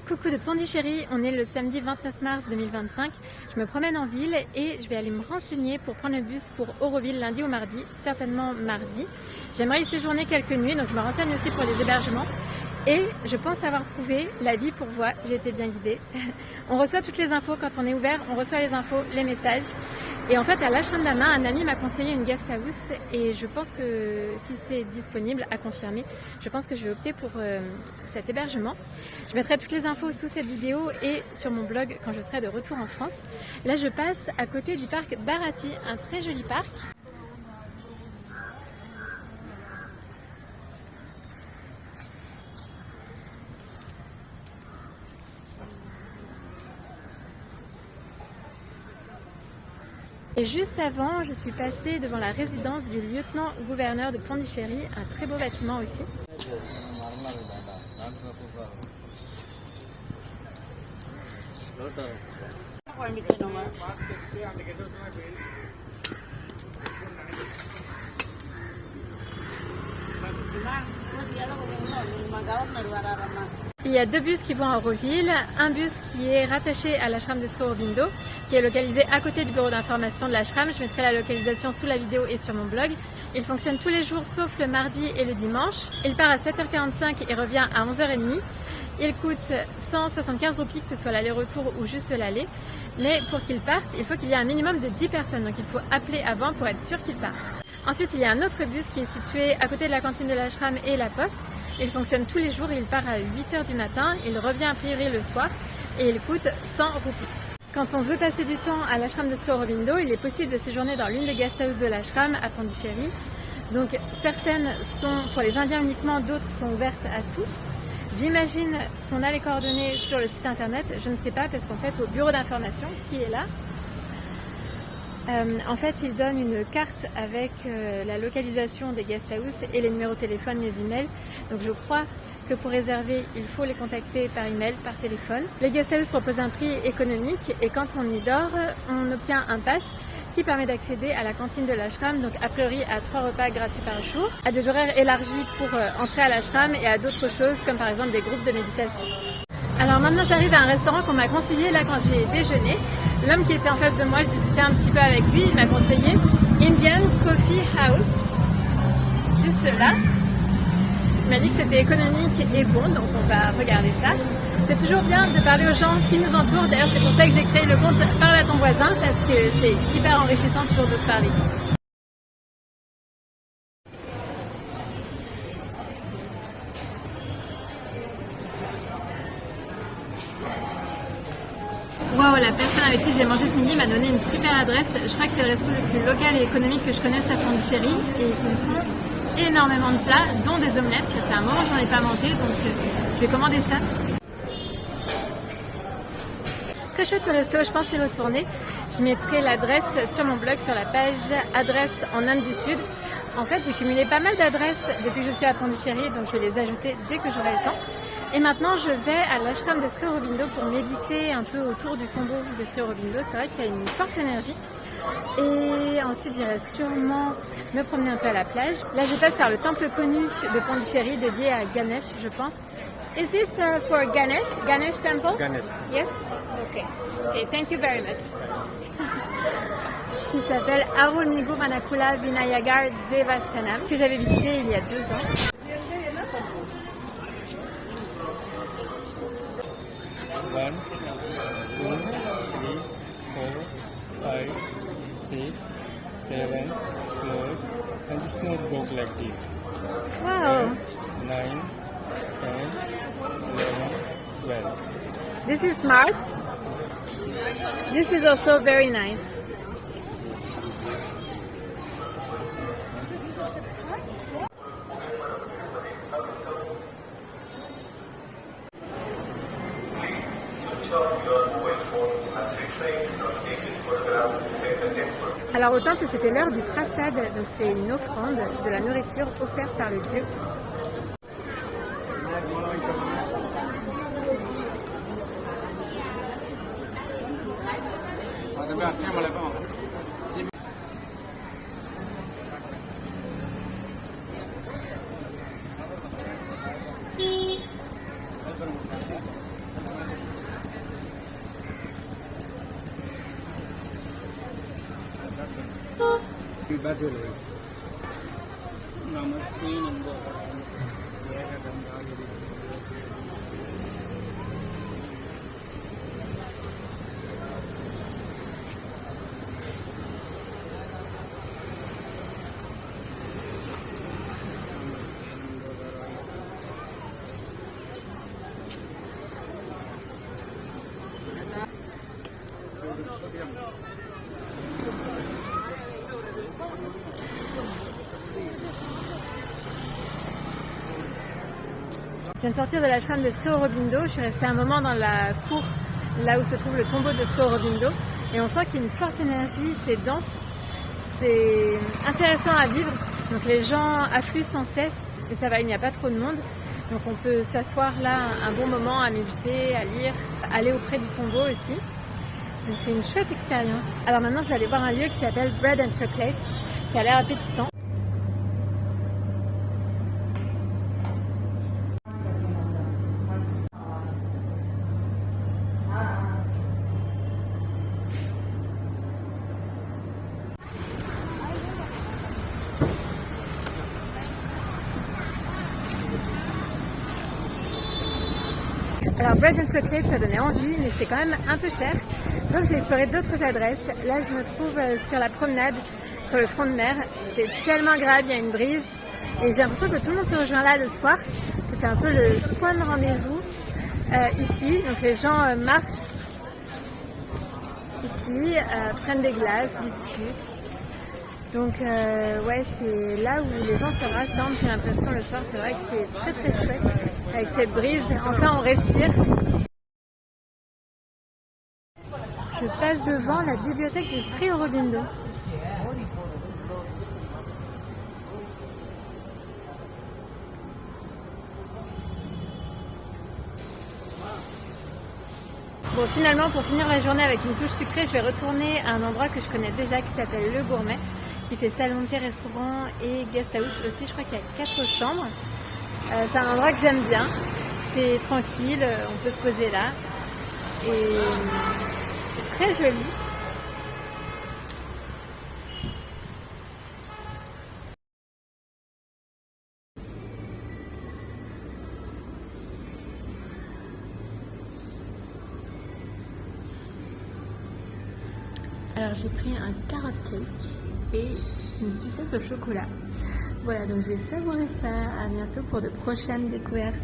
Coucou de Pondichéry, on est le samedi 29 mars 2025. Je me promène en ville et je vais aller me renseigner pour prendre le bus pour Auroville lundi ou mardi, certainement mardi. J'aimerais y séjourner quelques nuits, donc je me renseigne aussi pour les hébergements. Et je pense avoir trouvé la vie pour voix, j'ai été bien guidée. On reçoit toutes les infos quand on est ouvert, on reçoit les infos, les messages. Et en fait, à l'Ashram d'Ama, un ami m'a conseillé une guest house et je pense que si c'est disponible, à confirmer, je pense que je vais opter pour cet hébergement. Je mettrai toutes les infos sous cette vidéo et sur mon blog quand je serai de retour en France. Là, je passe à côté du parc Bharati, un très joli parc. Et juste avant, je suis passée devant la résidence du lieutenant-gouverneur de Pondichéry, un très beau bâtiment aussi. Il y a deux bus qui vont à Auroville, un bus qui est rattaché à l'ashram de Sri Aurobindo, qui est localisé à côté du bureau d'information de l'ashram. Je mettrai la localisation sous la vidéo et sur mon blog. Il fonctionne tous les jours sauf le mardi et le dimanche. Il part à 7h45 et revient à 11h30. Il coûte 175 roupies, que ce soit l'aller-retour ou juste l'aller. Mais pour qu'il parte, il faut qu'il y ait un minimum de 10 personnes, donc il faut appeler avant pour être sûr qu'il parte. Ensuite, il y a un autre bus qui est situé à côté de la cantine de l'ashram et la poste. Il fonctionne tous les jours, il part à 8h du matin, il revient a priori le soir et il coûte 100 roupies. Quand on veut passer du temps à l'ashram de Sri Aurobindo, il est possible de séjourner dans l'une des guest houses de l'ashram à Pondichéry. Donc certaines sont pour les Indiens uniquement, d'autres sont ouvertes à tous. J'imagine qu'on a les coordonnées sur le site internet, je ne sais pas parce qu'en fait au bureau d'information qui est là, en fait, il donne une carte avec la localisation des guest houses et les numéros de téléphone, les emails. Donc je crois que pour réserver, il faut les contacter par email, par téléphone. Les guest houses proposent un prix économique et quand on y dort, on obtient un pass qui permet d'accéder à la cantine de l'ashram, donc a priori à 3 repas gratuits par jour, à des horaires élargis pour entrer à l'ashram et à d'autres choses comme par exemple des groupes de méditation. Alors maintenant j'arrive à un restaurant qu'on m'a conseillé là quand j'ai déjeuné. L'homme qui était en face de moi, je discutais un petit peu avec lui, il m'a conseillé Indian Coffee House, juste là. Il m'a dit que c'était économique et bon, donc on va regarder ça. C'est toujours bien de parler aux gens qui nous entourent, d'ailleurs c'est pour ça que j'ai créé le compte Parle à ton voisin, parce que c'est hyper enrichissant toujours de se parler. Waouh, la personne avec qui j'ai mangé ce midi m'a donné une super adresse. Je crois que c'est le resto le plus local et économique que je connaisse à Pondichéry. Et ils font énormément de plats, dont des omelettes. Ça fait un moment que j'en ai pas mangé, donc je vais commander ça. Très chouette ce resto, je pense y retourner. Je mettrai l'adresse sur mon blog, sur la page adresse en Inde du Sud. En fait, j'ai cumulé pas mal d'adresses depuis que je suis à Pondichéry, donc je vais les ajouter dès que j'aurai le temps. Et maintenant, je vais à l'ashram de Sri Aurobindo pour méditer un peu autour du tombeau de Sri Aurobindo. C'est vrai qu'il y a une forte énergie. Et ensuite, j'irai sûrement me promener un peu à la plage. Là, je passe par le temple connu de Pondichéry, dédié à Ganesh, je pense. Is this for Ganesh? Ganesh temple? Ganesh. Yes? Okay. Okay, thank you very much. Qui s'appelle Arulmigu Manakula Vinayagar Devasthanam, que j'avais visité il y a 2 ans. 1, 2, 3, 4, 5, 6, 7, close, and just notebook like this. Wow! 9, 10, 11, 12. This is smart. This is also very nice. Alors au temple c'était l'heure du prasad, donc c'est une offrande de la nourriture offerte par le dieu. Je viens de sortir de l'ashram de Sri Aurobindo. Je suis restée un moment dans la cour, là où se trouve le tombeau de Sri Aurobindo. Et on sent qu'il y a une forte énergie, c'est dense, c'est intéressant à vivre. Donc les gens affluent sans cesse et ça va, il n'y a pas trop de monde. Donc on peut s'asseoir là un bon moment à méditer, à lire, aller auprès du tombeau aussi. Donc c'est une chouette expérience. Alors maintenant je vais aller voir un lieu qui s'appelle Bread and Chocolate. Ça a l'air appétissant. Alors Bread and Chocolate, ça donnait envie, mais c'était quand même un peu cher. Donc j'ai exploré d'autres adresses. Là je me trouve sur la promenade, sur le front de mer. C'est tellement agréable, il y a une brise. Et j'ai l'impression que tout le monde se rejoint là le soir. C'est un peu le point de rendez-vous ici. Donc les gens marchent ici, prennent des glaces, discutent. Donc ouais, c'est là où les gens se rassemblent, j'ai l'impression le soir, c'est vrai que c'est très très chouette, avec cette brise, enfin on respire. Je passe devant la bibliothèque de Sri Aurobindo. Bon, finalement, pour finir la journée avec une touche sucrée, je vais retourner à un endroit que je connais déjà qui s'appelle Le Gourmet, qui fait salon de thé, restaurant et guest house aussi. Je crois qu'il y a 4 chambres. C'est un endroit que j'aime bien. C'est tranquille, on peut se poser là. Et c'est très joli. Alors j'ai pris un carrot cake et une sucette au chocolat. Voilà, donc je vais savourer ça. À bientôt pour de prochaines découvertes.